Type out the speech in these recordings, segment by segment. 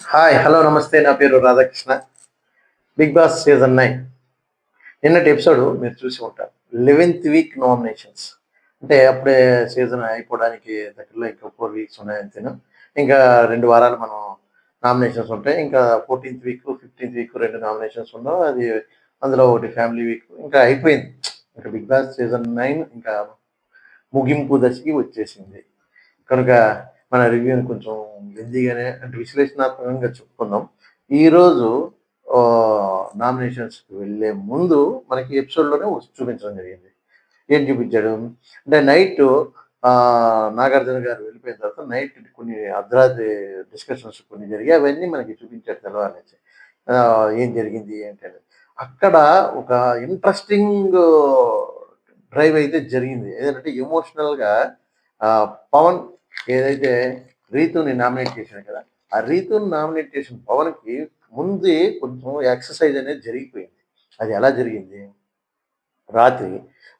Hi hello నమస్తే నా పేరు రాధాకృష్ణ. బిగ్ బాస్ సీజన్ 9 నిన్నటి ఎపిసోడ్ మీరు చూసి ఉంటారు. 11th week nominations. అంటే అప్పుడే సీజన్ అయిపోవడానికి దగ్గరలో ఇంకా 4 వీక్స్ ఉన్నాయంతేను. ఇంకా 2 వారాలు మనం నామినేషన్స్ ఉంటాయి. ఇంకా 14th week, 15th week 2 nominations ఉండవు. అది అందులో ఒకటి ఫ్యామిలీ వీక్ ఇంకా అయిపోయింది. ఇంకా బిగ్ బాస్ సీజన్ 9 ఇంకా ముగింపు దశకి వచ్చేసింది. కనుక మన రివ్యూని కొంచెం లెంతీగానే అంటే విశ్లేషణాత్మకంగా చెప్పుకుందాం. ఈరోజు నామినేషన్స్కి వెళ్ళే ముందు మనకి ఎపిసోడ్లోనే చూపించడం జరిగింది. ఏం చూపించాడు అంటే నైట్ నాగార్జున గారు వెళ్ళిపోయిన తర్వాత నైట్ కొన్ని అర్ధరాత్రి డిస్కషన్స్ కొన్ని జరిగాయి. అవన్నీ మనకి చూపించాడు తెల్లవారి. ఏం జరిగింది ఏంటంటే అక్కడ ఒక ఇంట్రెస్టింగ్ డ్రైవ్ అయితే జరిగింది. ఏదంటే ఎమోషనల్గా పవన్ ఏదైతే రీతుని నామినేట్ చేశాను కదా, ఆ రీతుని నామినేట్ చేసిన పవన్కి ముందే కొంచెం ఎక్సర్సైజ్ అనేది జరిగిపోయింది. అది ఎలా జరిగింది? రాత్రి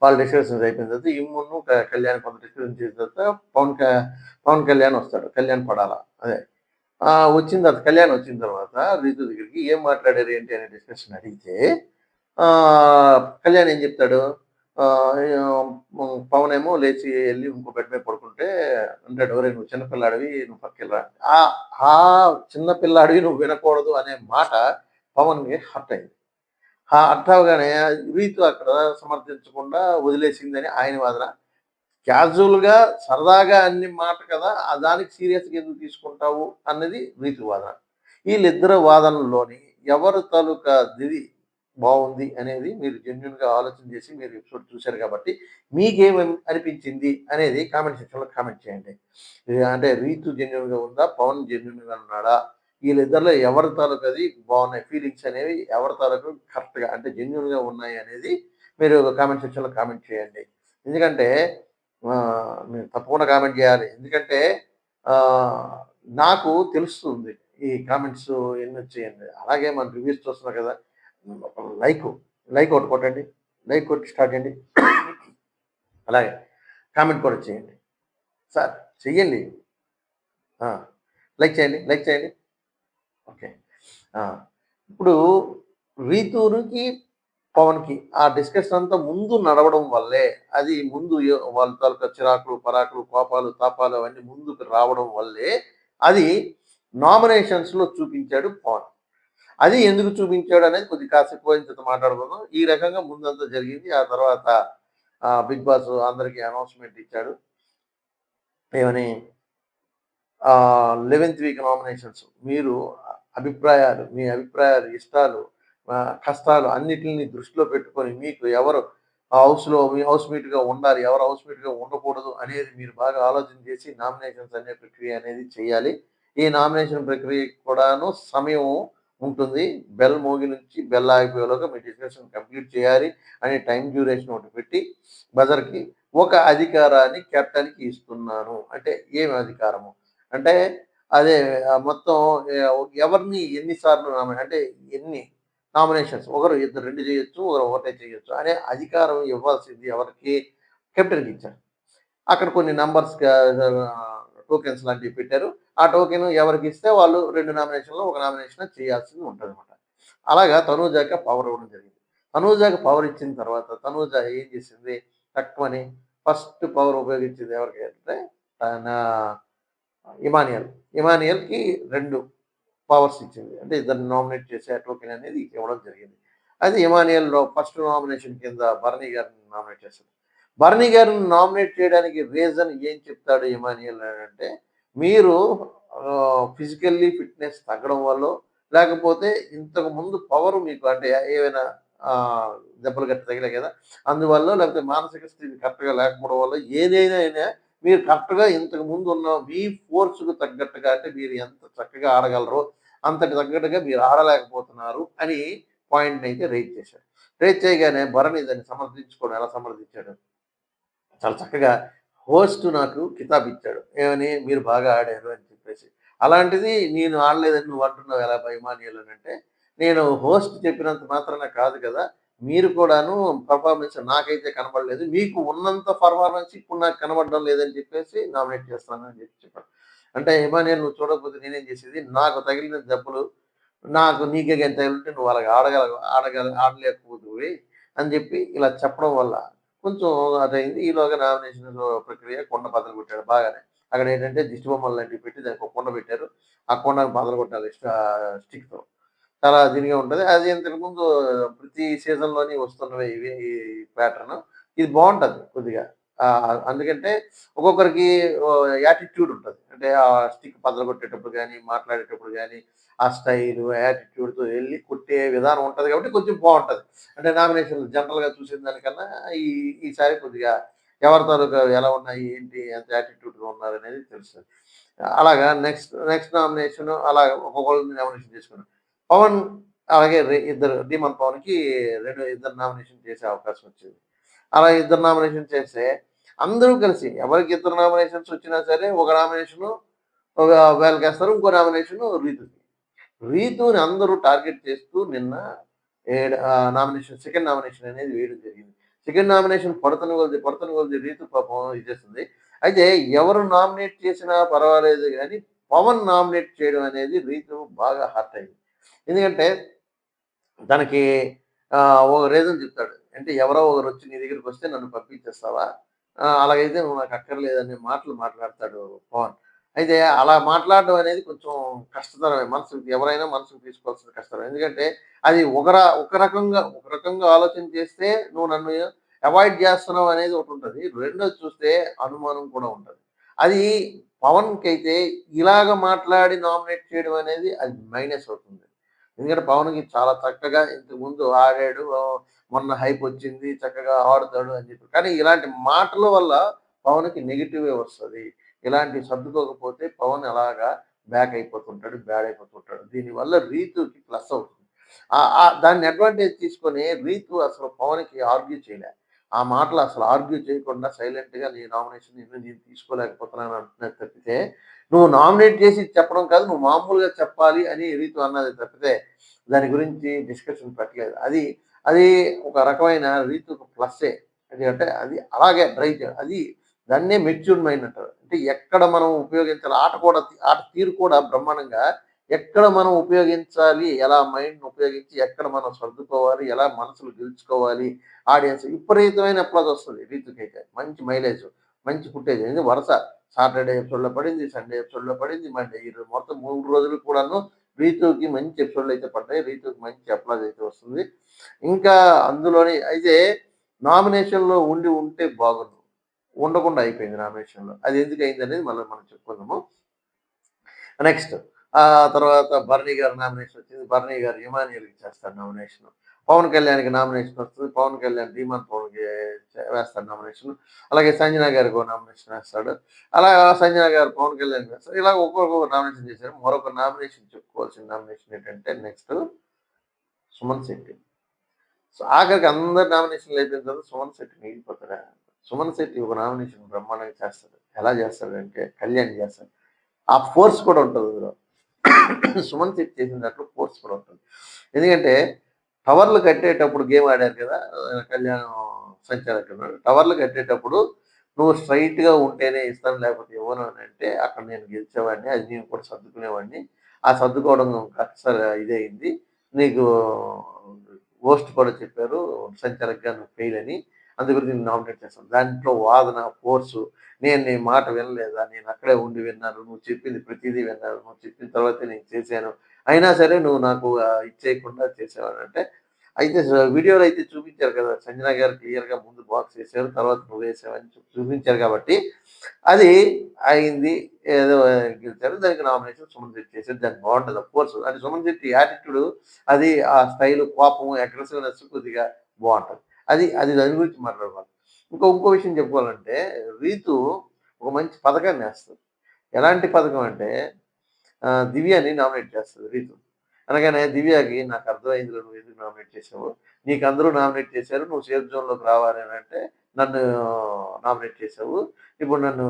వాళ్ళ డిస్కషన్స్ అయిపోయిన తర్వాత ఇమ్మును కళ్యాణ్ కొంత డిస్కషన్ చేసిన తర్వాత పవన్ కళ్యాణ్ వస్తాడు. కళ్యాణ్ పడాలా అదే వచ్చిన తర్వాత కళ్యాణ్ వచ్చిన తర్వాత రీతు దగ్గరికి ఏం మాట్లాడారు ఏంటి అనే డిస్కషన్ అడిగితే కళ్యాణ్ ఏం చెప్తాడు, పవన్ ఏమో లేచి వెళ్ళి ఇంకో బెడ్ మీద పడుకుంటే అంటాడు, "ఒరేయ్ నువ్వు చిన్నపిల్లాడివి, నువ్వు పక్కకెళ్ళరా." ఆ చిన్నపిల్లాడివి నువ్వు వినకూడదు అనే మాట పవన్కి హర్ట్ అయింది. హర్ట్ అవగానే రీతు అక్కడ సమర్థించకుండా వదిలేసిందని ఆయన వాదన. క్యాజువల్‌గా సరదాగా అన్ని మాట కదా, దానికి సీరియస్‌గా ఎందుకు తీసుకుంటావు అన్నది రీతు వాదన. వీళ్ళిద్దరి వాదనలోని ఎవరి తాలూకా దిది బావుంది అనేది మీరు జెన్యూన్‌గా ఆలోచన చేసి మీరు ఎపిసోడ్ చూసారు కాబట్టి మీకేమేం అనిపించింది అనేది కామెంట్ సెక్షన్‌లో కామెంట్ చేయండి. అంటే రీతు జెన్యూన్‌గా ఉందా? పవన్ జెన్యూన్‌గా ఉన్నాడా? వీళ్ళిద్దరిలో ఎవరి తాలూకాది బాగున్నాయి ఫీలింగ్స్ అనేవి ఎవరి తాలూకు కరెక్ట్‌గా అంటే జెన్యూన్‌గా ఉన్నాయి అనేది మీరు కామెంట్ సెక్షన్‌లో కామెంట్ చేయండి. ఎందుకంటే మీరు తప్పకుండా కామెంట్ చేయాలి. ఎందుకంటే ఆహ్, నాకు తెలుస్తుంది ఈ కామెంట్స్ ఎన్నొచ్చాయని. అలాగే మన రివ్యూస్ చూస్తున్నారు కదా! లైకు, లైక్ ఒకటి కొట్టండి. లైక్ కొట్టి స్టార్ట్ చేయండి. అలాగే కామెంట్ కూడా చేయండి. సార్ చెయ్యండి. ఆ! లైక్ చేయండి. లైక్ చేయండి. ఓకే. ఆ! ఇప్పుడు రీతూకి, పవన్‌కి ఆ డిస్కషన్ అంతా ముందు నడవడం వల్లే, అది ముందు వాళ్ళ తాలూకా చిరాకులు, పరాకులు, కోపాలు, తాపాలు అవన్నీ ముందుకు రావడం వల్లే అది నామినేషన్స్‌లో చూపించాడు పవన్. అది ఎందుకు చూపించాడు అనేది కొద్దిగా కాసేపు పోయిన తర్వాత మాట్లాడుకుందాం. ఈ రకంగా ముందంతా జరిగింది. ఆ తర్వాత బిగ్ బాస్ అందరికి అనౌన్స్‌మెంట్ ఇచ్చాడు. ఏమని 11th వీక్ నామినేషన్స్ మీరు మీ అభిప్రాయాలు, ఇష్టాలు, కష్టాలు అన్నిటిని దృష్టిలో పెట్టుకొని మీకు ఎవరు హౌస్‌లో మీ హౌస్‌మేట్‌గా ఉండాలి, ఎవరు హౌస్‌మేట్‌గా ఉండకూడదు అనేది మీరు బాగా ఆలోచన చేసి నామినేషన్స్ అనే ప్రక్రియ అనేది చేయాలి. ఈ నామినేషన్ ప్రక్రియకి కూడాను సమయం ఉంటుంది. బెల్ మోగి నుంచి బెల్ ఆగిపోయేలోగా మీ డిస్కషన్ కంప్లీట్ చేయాలి అనే టైమ్ డ్యూరేషన్ ఒకటి పెట్టి బజర్‌కి ఒక అధికారాన్ని కెప్టెన్‌కి ఇస్తున్నాను. అంటే ఏమి అధికారము? అంటే అదే మొత్తం ఎవరిని ఎన్ని సార్లు అంటే ఎన్ని నామినేషన్స్ ఒకరు ఇద్దరు 2 చేయొచ్చు. ఒకరు ఒకటే చేయొచ్చు అనే అధికారం ఇవ్వాల్సింది ఎవరికి? కెప్టెన్‌కి ఇచ్చారు. అక్కడ కొన్ని నంబర్స్ టోకెన్స్ లాంటివి పెట్టారు. ఆ టోకెన్ ఎవరికిస్తే వాళ్ళు 2 నామినేషన్‌లో ఒక నామినేషన్ చేయాల్సింది ఉంటదనమాట. అలాగా తనూజాకి పవర్ ఇవ్వడం జరిగింది. తనూజాకి పవర్ ఇచ్చిన తర్వాత తనూజ ఏం చేసింది? టక్కుమని ఫస్ట్ పవర్ ఉపయోగించింది ఎవరికి అంటే నా ఇమానియల్. ఇమానియల్‌కి 2 పవర్స్ ఇచ్చింది. అంటే ఇద్దరిని నామినేట్ చేసే టోకెన్ అనేది ఇవ్వడం జరిగింది. అది ఇమానియల్‌లో ఫస్ట్ నామినేషన్ కింద భరణి గారిని నామినేట్ చేశారు. భరణి గారిని నామినేట్ చేయడానికి రీజన్ ఏం చెప్తాడు ఇమానియల్ అనంటే, మీరు ఫిజికల్లీ ఫిట్‌నెస్ తగ్గడం వల్లో, లేకపోతే ఇంతకు ముందు పవర్ మీకు అంటే ఏవైనా దెబ్బలు గట్ట తగిలాయి కదా! అందువల్లో లేకపోతే మానసిక స్థితి కరెక్ట్‌గా లేకపోవడం వల్ల ఏదైనా అయినా మీరు కరెక్ట్‌గా ఇంతకు ముందు ఉన్న మీ ఫోర్స్‌కు తగ్గట్టుగా అంటే మీరు ఎంత చక్కగా ఆడగలరో అంతటి తగ్గట్టుగా మీరు ఆడలేకపోతున్నారు అని పాయింట్‌నైతే రైజ్ చేశాడు. రైజ్ చేయగానే భరణి దాన్ని సమర్థించుకోవడం ఎలా సమర్థించాడు? చాలా చక్కగా హోస్ట్ నాకు కితాబ్ ఇచ్చాడు. ఏమని? మీరు బాగా ఆడారు అని చెప్పేసి. అలాంటిది నేను ఆడలేదని నువ్వు అంటున్నావు ఎలా ఇమానియల్ అనంటే, నేను హోస్ట్ చెప్పినంత మాత్రాన కాదు కదా! మీరు కూడాను పెర్ఫార్మన్స్ నాకైతే కనపడలేదు. మీకు ఉన్నంత పెర్ఫార్మన్స్ ఇప్పుడు నాకు కనపడడం లేదని చెప్పేసి నామినేట్ చేస్తున్నాను అని చెప్పి చెప్పాడు. అంటే ఇమానియల్ నువ్వు చూడకపోతే నేనేం చేసేది, నాకు తగిలిన దెబ్బలు నీకే గాని తగిలింటే నువ్వు అలాగ ఆడలేకపోదువి అని చెప్పి ఇలా చెప్పడం వల్ల కొంచెం అదయింది. ఈలోగా నామినేషన్ ప్రక్రియ కుండ బద్దలుగొట్టాడు బాగానే. అక్కడేంటంటే దిష్టి బొమ్మలు లాంటివి పెట్టి దానికి ఒక కుండ పెట్టారు. ఆ కుండని బద్దలుగొట్టాలి స్టిక్‌తో. చాలా దీనిగా ఉంటది. అది ఇంతకుముందు ప్రతి సీజన్‌లోని వస్తున్నవే ఇవి ఈ ప్యాటర్న్. ఇది బావుంటది కొద్దిగా. అందుకంటే ఒక్కొక్కరికి యాటిట్యూడ్ ఉంటది. అంటే ఆ స్టిక్ బద్దలుగొట్టేటప్పుడు గాని, మాట్లాడేటప్పుడు గాని, ఆ స్టైలు, యాటిట్యూడ్‌తో ఎళ్లి కొట్టే విధానం ఉంటది కాబట్టి కొంచెం బావుంటది. అంటే నామినేషన్‌లు జనరల్‌గా చూసిన దానికన్నా ఈ ఈసారి కొద్దిగా ఎవరి తాలూకా ఎలా ఉన్నాయి, ఏంటి, ఎంత యాటిట్యూడ్‌గా ఉన్నారనేది తెలుస్తది. అలాగా నెక్స్ట్ నెక్స్ట్ నామినేషన్ అలాగా ఒక్కొక్కళ్ళని నామినేషన్ చేసుకున్నారు. పవన్ అలాగే ఇద్దరు ధీమన్ పవన్‌కి ఇద్దరు నామినేషన్ చేసే అవకాశం వచ్చింది. అలా ఇద్దరు నామినేషన్ చేస్తే అందరూ కలిసి ఎవరికి ఇద్దరు నామినేషన్స్ వచ్చినా సరే ఒక నామినేషను ఒక వేళ్ళకేస్తారు. ఇంకో నామినేషను రీతుకి. రీతుని అందరూ టార్గెట్ చేస్తూ నిన్న నామినేషన్ సెకండ్ నామినేషన్ అనేది వేయడం జరిగింది. సెకండ్ నామినేషన్ పడుతున్న కొలది రీతు పాపం ఇచ్చేస్తుంది. అయితే ఎవరు నామినేట్ చేసినా పర్వాలేదు గానీ, పవన్ నామినేట్ చేయడం అనేది రీతు బాగా హర్ట్ అయింది. ఎందుకంటే తనకి ఒక రీజన్ చెప్తాడు. అంటే ఎవరో ఒకరొచ్చి నీ దగ్గరికొస్తే నన్ను పంపించేస్తావా? అలాగైతే నువ్వు నాకు అక్కర్లేదనే మాటలు మాట్లాడతాడు పవన్. అయితే అలా మాట్లాడడం అనేది కొంచెం కష్టతరమే. ఎవరైనా మనసుకు తీసుకోవాల్సిన కష్టమే. ఎందుకంటే అది ఒక రకంగా ఆలోచన చేస్తే నువ్వు నన్ను అవాయిడ్ చేస్తున్నావు అనేది ఒకటుంటది. రెండోది చూస్తే అనుమానం కూడా ఉంటది. అది పవన్‌కైతే ఇలాగ మాట్లాడి నామినేట్ చేయడం అనేది అది మైనస్ అవుతుంది. ఎందుకంటే పవన్‌కి చాలా చక్కగా ఇంతకుముందు ఆడాడు. మొన్న హైపొచ్చింది. చక్కగా ఆడుతాడు అని చెప్పి. కానీ ఇలాంటి మాటల వల్ల పవన్‌కి నెగెటివే వస్తది. ఇలాంటివి సర్దుకోకపోతే పవన్ అలాగా బ్యాక్ అయిపోతుంటాడు. బ్యాడ్ అయిపోతుంటాడు. దీనివల్ల రీతూకి ప్లస్ అవుతుంది. దాన్ని అడ్వాంటేజ్ తీసుకొని రీతు అసలు పవన్‌కి ఆర్గ్యూ చేయలే. ఆ మాటలు అసలు ఆర్గ్యూ చేయకుండా సైలెంట్‌గా నీ నామినేషన్ నేను తీసుకోలేకపోతున్నాను అంటున్నది తప్పితే, నువ్వు నామినేట్ చేసి చెప్పడం కాదు. నువ్వు మామూలుగా చెప్పాలి అని రీతు అన్నది తప్పితే, దాని గురించి డిస్కషన్ పెట్టలేదు. అది అది ఒక రకమైన రీతుకు ప్లస్సే. ఎందుకంటే అది అలాగే డ్రైవ్ చేయాలి. దాన్నే మెచ్యూర్డ్ మైండ్ అంటారు. అంటే ఎక్కడ మనం ఉపయోగించాలి ఆట తీరు కూడా బ్రహ్మాండంగా ఎక్కడ మనం ఉపయోగించాలి, ఎలా మైండ్‌ని ఉపయోగించి ఎక్కడ మనం సర్దుకోవాలి, ఎలా మనసులు గెలుచుకోవాలి, ఆడియన్స్ విపరీతమైన అప్లాజ్ వస్తది రీతుకైతే. మంచి మైలేజ్, మంచి ఫుటేజ్. ఇది వరుస సాటర్‌డే ఎపిసోడ్‌లో పడింది, సండే ఎపిసోడ్‌లో పడింది, మండే మొత్తం 3 రోజులు కూడాను రీతుకి మంచి ఎపిసోడ్‌లయితే పడ్డాయి. రీతుకి మంచి అప్లాజ్ అయితే వస్తుంది. ఇంకా అందులోని అయితే నామినేషన్‌లో ఉంటే బాగుండు. ఉండకుండా అయిపోయింది నామినేషన్‌లో. అది ఎందుకయిందనేది మళ్ళీ మనం చెప్పుకుందాము. నెక్స్ట్ తర్వాత భరణి గారి నామినేషన్ వచ్చింది. భరణి గారు ఇమాన్యుయల్‌కి చేస్తారు నామినేషన్. పవన్ కళ్యాణ్‌కి నామినేషన్ వస్తది. పవన్ కళ్యాణ్ ధీమన్ పవన్‌కి వేస్తాడు నామినేషన్. అలాగే సంజన గారికి ఒక నామినేషన్ వేస్తాడు. అలా సంజన గారు పవన్ కళ్యాణ్‌కి వేస్తారు. ఇలా ఒక్కొక్క నామినేషన్ చేశారు. మరొక నామినేషన్ చెప్పుకోవాల్సిన నామినేషన్ ఏంటంటే నెక్స్ట్ సుమన్ శెట్టి. సో, ఆఖరికి అందరి నామినేషన్‌లు అయిపోయిన తర్వాత సుమన్ శెట్టి మిగిలిపోతాడా? సుమన్ శెట్టి ఒక నామినేషన్ బ్రహ్మాండంగా చేస్తాడు. ఎలా చేస్తాడంటే కళ్యాణ్ చేస్తాడు. ఆ ఫోర్స్ కూడా ఉంటది అందులో. సుమన్ శెట్టి చేసిన దాంట్లో ఫోర్స్ కూడా ఉంటుంది. ఎందుకంటే టవర్లు కట్టేటప్పుడు గేమ్ ఆడారు కదా! కళ్యాణ్ సంచాలకుడు. టవర్లు కట్టేటప్పుడు నువ్వు స్ట్రెయిట్‌గా ఉంటేనే ఇస్తాను లేకపోతే ఇవ్వను అని అంటే అక్కడ నేను గెలిచేవాడిని. అది నేను కూడా సర్దుకునేవాడిని. ఆ సర్దుకోవడం అస్సలు ఇదయింది. నీకు హోస్ట్ కూడా చెప్పారు సంచాలకుగా నువ్వు ఫెయిల్ అని. అందు గురించి నిన్ను నామినేట్ చేస్తాను. దాంట్లో వాదన, ఫోర్సు నేను నీ మాట వినలేదా? నేను అక్కడే ఉండి విన్నాను. నువ్వు చెప్పింది ప్రతీదీ విన్నాను. నువ్వు చెప్పిన తర్వాతే నేను చేశాను. అయినా సరే నువ్వు నాకు ఇచ్చేయకుండా చేసావనంటే, అయితే వీడియోలో అయితే చూపించారు కదా! సంజన గారు క్లియర్‌గా ముందు బాక్స్ ఏసారు. తర్వాత నువ్వేసావని చూపించారు కాబట్టి, అది అయింది. ఏదో గెలిచారు. దానికి నామినేషన్ సుమన్ శెట్టి చేసారు. దానికి బావుంటది అఫ్‌కోర్స్. అంటే సుమన్ శెట్టి యాటిట్యూడ్ అది ఆ స్టైలు, కోపం, అగ్రెసివ్‌నెస్ కొద్దిగా బావుంటది. అది దాని గురించి మాట్లాడుకోవాలి. ఇంకో విషయం చెప్పుకోవాలంటే, రీతు ఒక మంచి పథకాన్నేస్తది. ఎలాంటి పథకం అంటే దివ్యని నామినేట్ చేస్తది రీతు. అనగానే దివ్యకి నాకర్థమైందిలే నువ్వెందుకు నామినేట్ చేసావో. నీకందరూ నామినేట్ చేశారు. నువ్వు సేఫ్ జోన్‌లోకి రావాలి అనంటే నన్ను నామినేట్ చేసావు. ఇప్పుడు నన్ను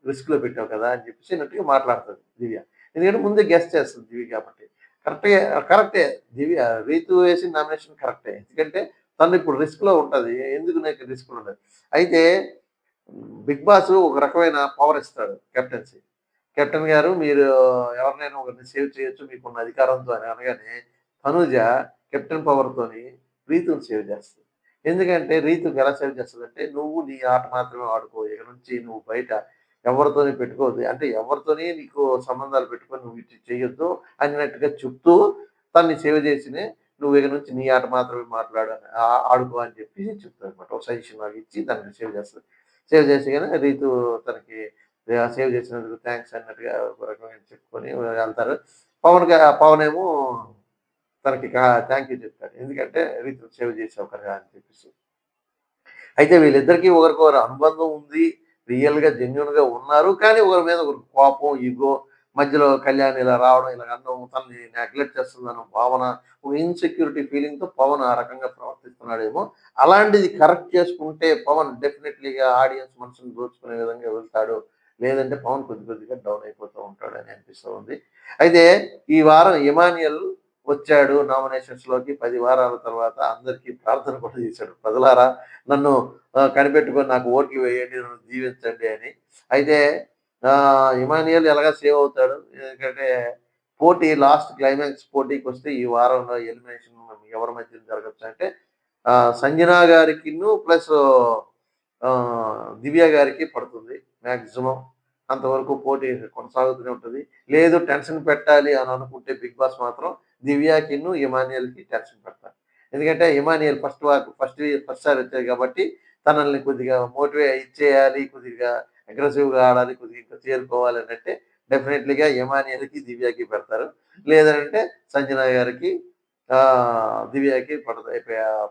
రిస్క్‌లో పెట్టావు కదా! అని చెప్పేసి అన్నట్టుగా మాట్లాడుతది దివ్య. ఎందుకంటే ముందే గెస్ చేస్తది దివ్య కాబట్టి. కరెక్టే కరెక్టే. రీతు వేసిన నామినేషన్ కరెక్టే. ఎందుకంటే తను ఇప్పుడు రిస్క్‌లో ఉంటది. ఎందుకు నాకు రిస్క్‌లో ఉండదు. అయితే బిగ్ బాస్ ఒక రకమైన పవర్ ఇస్తాడు కెప్టెన్సీ. కెప్టెన్ గారు మీరు ఎవరినైనా ఒకరిని సేవ్ చేయొచ్చు మీకున్న అధికారంతో అని అనగానే, తనూజ కెప్టెన్ పవర్‌తోని రీతుని సేవ్ చేస్తది. ఎందుకంటే రీతుకి ఎలా సేవ్ చేస్తదంటే, "నువ్వు నీ ఆట మాత్రమే ఆడుకో. ఇక నుంచి నువ్వు బయట ఎవరితోని పెట్టుకోవద్దు. అంటే ఎవరితోని నీకు సంబంధాలు పెట్టుకొని నువ్వు ఇటు చేయొద్దు" అన్నట్టుగా చెప్తూ తనని సేవ్ చేసినే, "నువ్వు ఇక నుంచి నీ ఆట మాత్రమే మాట్లాడు ఆడుకో" అని చెప్పి చెప్తదనమాట. ఒక సజెషన్ లాగా ఇచ్చి తనని సేవ్ చేస్తది. సేవ్ చేసేయగానే రీతు తనకి సేవ్ చేసినందుకు థాంక్స్ అన్నట్టుగా ఒక రకమైన చెప్పుకొని వెళ్తారు. పవనేమో తనకి థాంక్ యూ చెప్తాడు. ఎందుకంటే రీతుని సేవ్ చేసావు కదా! అని చెప్పేసి. అయితే వీళ్ళిద్దరికీ ఒకరికొకరు అనుబంధం ఉంది. రియల్‌గా, జెన్యూన్‌గా ఉన్నారు. కానీ ఒకరి మీద ఒకరికి కోపం, ఇగో మధ్యలో కళ్యాణ్ ఇలా రావడం, ఇలా అనడం, తనని నెగ్లెక్ట్ చేస్తుందన్న భావన, ఒక ఇన్‌సెక్యూరిటీ ఫీలింగ్‌తో పవన్ ఆ రకంగా ప్రవర్తిస్తున్నాడేమో. అలాంటిది కరెక్ట్ చేసుకుంటే పవన్ డెఫినెట్‌లీగా ఆడియన్స్ మనసుని దోచుకునే విధంగా వెళ్తాడు. లేదంటే పవన్ కొద్ది కొద్దిగా డౌన్ అయిపోతూ ఉంటాడని అనిపిస్తూ ఉంది. అయితే ఈ వారం ఇమాన్యుయల్ వచ్చాడు నామినేషన్స్‌లోకి 10 వారాల తర్వాత అందరికీ ప్రార్థన కూడా చేశాడు. ప్రజలారా నన్ను కనిపెట్టుకొని నాకు ఓట్లు వేయండి, నన్ను దీవించండి అని. అయితే ఇమాన్యుయల్ ఎలాగో సేవ్ అవుతాడు. ఎందుకంటే పోటీ లాస్ట్ క్లైమాక్స్ పోటీకొస్తే ఈ వారంలో ఎలిమినేషన్ ఎవరి మధ్యన జరగొచ్చంటే సంజన గారికిను ప్లస్ దివ్య గారికి పడుతుంది మాక్సిమం. అంతవరకు పోటీ కొనసాగుతూనే ఉంటది. లేదు టెన్షన్ పెట్టాలి అని అనుకుంటే బిగ్ బాస్ మాత్రం దివ్యాకిను, ఇమాన్యుయల్‌కి టెన్షన్ పెడతారు. ఎందుకంటే ఇమాన్యుయల్ ఫస్ట్ సారి వచ్చాడు కాబట్టి తనల్ని కొద్దిగా ఇచ్చేయాలి, కొద్దిగా అగ్రెసివ్‌గా ఆడాలి, కొద్దిగా ఇంకా చేరుకోవాలి అనంటే డెఫినెట్‌లీగా ఇమాన్యుయల్‌కి, దివ్యకి పెడతారు. లేదనంటే సంజన గారికి, దివ్యకి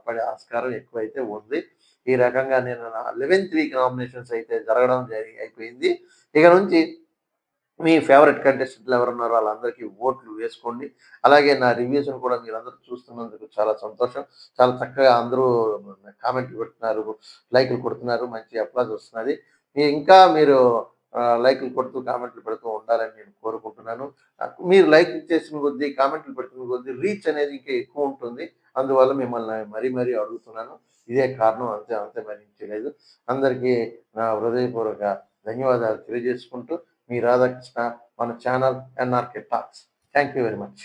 పడే ఆస్కారం ఎక్కువైతే ఉంది. ఈ రకంగా నేను నా 11థ్ వీక్ నామినేషన్స్ అయితే జరగడం అయిపోయింది. ఇక నుంచి మీ ఫేవరెట్ కంటెస్టెంట్లు ఎవరున్నారో ఆళ్ళందరికీ ఓట్లు వేసుకోండి. అలాగే నా రివ్యూస్‌ని కూడా మీరందరూ చూస్తున్నందుకు చాలా సంతోషం. చాలా చక్కగా అందరూ కామెంట్లు పెడుతున్నారు, లైకులు కొడుతున్నారు. మంచి అప్లాజ్ వస్తున్నది. ఇంకా మీరు లైకులు కొడుతూ, కామెంట్లు పెడుతూ ఉండాలని నేను కోరుకుంటున్నాను. మీరు లైకులు చేసిన కొద్దీ, కామెంట్లు పెడుతున్న కొద్దీ రీచ్ అనేది ఇంకా ఎక్కువుంటుంది. అందువల్ల మిమ్మల్ని మరీ మరీ అడుగుతున్నాను. ఇదే కారణం అంతే, అంతే మరించి లేదు. అందరికీ నా హృదయపూర్వక ధన్యవాదాలు తెలియజేసుకుంటూ మీ రాధాకృష్ణ మన channel NRK talks. Thank you very much.